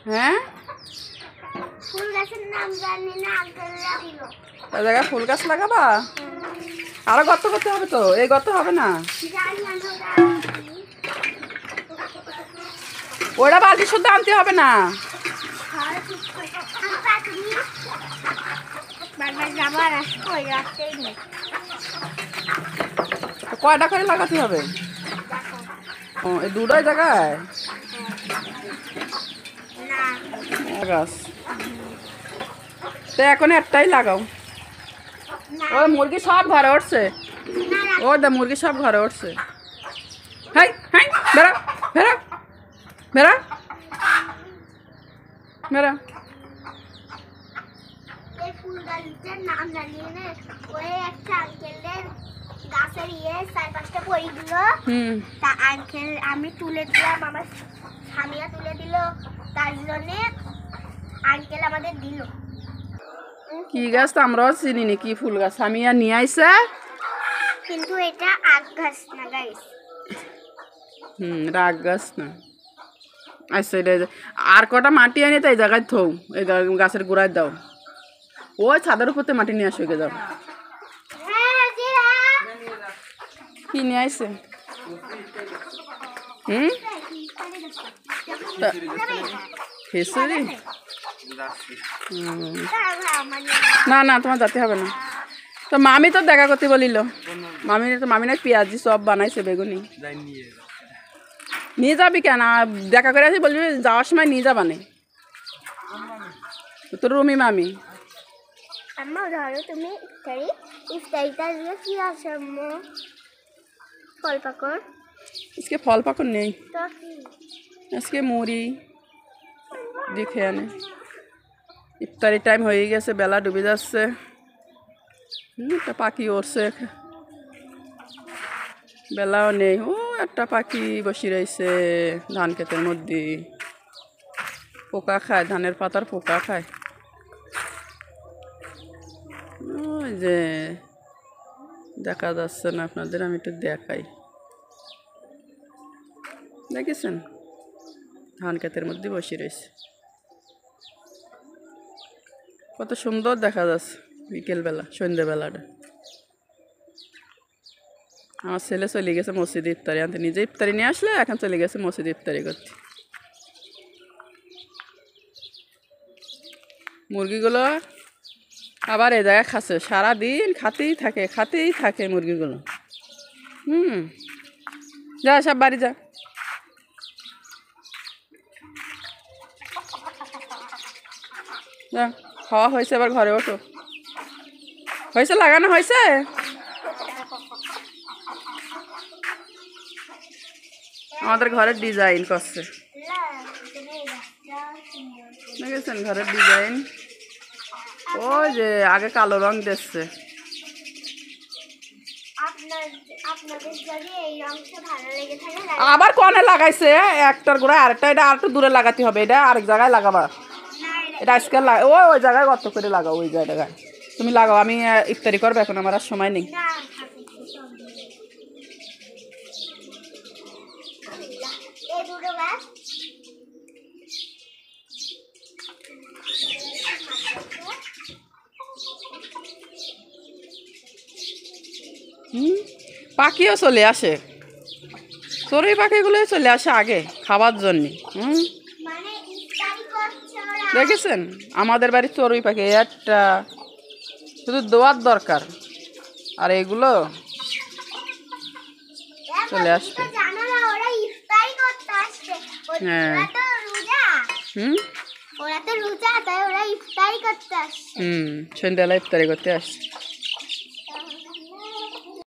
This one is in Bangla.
হ্যাঁ ফুল গাছের নাম জানি না, আঙ্কেলরা দিল। এই জায়গায় ফুল গাছ লাগাবা? আরো গর্ত করতে হবে তো, এই গর্ত হবে না। জানি না ওটা। ওটা বালতি শুদ্ধ আনতে হবে না। বারবার যাবার আসবো, ওই রাস্তায় নেই। কয়টা করে লাগাতে হবে? ও এই দুটোই জায়গায় না গাছ তো এখন একটাই লাগাও। ও মুরগি সব ঘরে উঠছে, ও দা মুরগি সব ঘরে উঠছে। হাই হাই বেড়া বেড়া বেড়া বেড়া। এই ফুল গাছের নাম জানি না, ওই একটা আঙ্কেলের গাছের চার পাঁচটা পড়ে দিল। তা আঙ্কেল আমি তুলে দিলাম, আমার স্বামীরা তুলে দিল, তার জন্যে আঙ্কেল আমাদের দিল। কি গাছ তো আমরাও চিনি নি, কি ফুল গাছ আমি আর নিয়ে আইসে। কিন্তু এটা আখ গাছ না গাইস। রাগ গাছ না। আচ্ছা এটা আর কটা মাটি আনি তো এই জায়গায় থৌ, এই গাছের গোড়ায় দাও। ওই ছাদের উপরতে মাটি নিয়ে আসো, যাও। কি নিয়ে আইসে? খেসুরি? না না তোমার যেতে হবে না। তো মামি তো দেখা করতে বলিল, মামি না পেঁয়াজি সব বানাইছে, বেগুনি নিয়ে যাবি কেন? দেখা করে আসি বলবি যাওয়ার সময় নিয়ে যাবা নে। তোর রুমি মামি আম্মা ধরো তুমি ইফতারিটা দিয়ে কি আছে আম্মু? ফল পাকড়। আজকে ফল পাকড় নেই, তো কি আজকে মুড়ি দেখে আনে। ইফতারি টাইম হয়ে গেছে, বেলা ডুবে যাচ্ছে। একটা পাখি উড়ছে, বেলাও নেই। ও একটা পাখি বসে রয়েছে ধান ক্ষেতের মধ্যে, পোকা খায়, ধানের পাতার পোকা খায়। ওই যে দেখা যাচ্ছে না আপনাদের, আমি একটু দেখাই। দেখেছেন ধান ক্ষেতের মধ্যে বসে রয়েছে, কত সুন্দর দেখা যাচ্ছে বিকেলবেলা, সন্ধ্যেবেলাটা। আমার ছেলে চলে গেছে মসজিদে ইফতারি আনতে, নিজে ইফতারি নিয়ে আসলে এখন চলে গেছে মসজিদে ইফতারি করতে। মুরগিগুলো আবার এই জায়গায় খাচ্ছে, সারাদিন খাতেই থাকে মুরগিগুলো। যা সব বাড়ি যা। যা খাওয়া হয়েছে, এবার ঘরে ওঠো। হয়েছে, লাগানো হয়েছে। আমাদের ঘরের ডিজাইন করছে, দেখেছেন ঘরের ডিজাইন। ওই যে আগে কালো রং দিচ্ছে। আবার কনে লাগাইছে একটার গোড়ায় আরেকটা, এটা আর একটু দূরে লাগাতে হবে, এটা আরেক জায়গায় লাগাবা। এটা আজকে ওই জায়গায় গর্ত করে লাগাও, ওই জায়গায় তুমি লাগাও। আমি ইফতারি করবো এখন, আমার আর সময় নেই। পাখিও চলে আসে, চড়ুই পাখিগুলো চলে আসে আগে খাবার জন্য। দেখেছেন আমাদের বাড়ির চড়ুই পাখি একটা, শুধু দোয়ার দরকার আর এগুলো চলে আসবে। হ্যাঁ ওরা তো রোজা, তাই ওরা ইফতারি করতে আসছে। সন্ধ্যাবেলা ইফতারি করতে আসছে।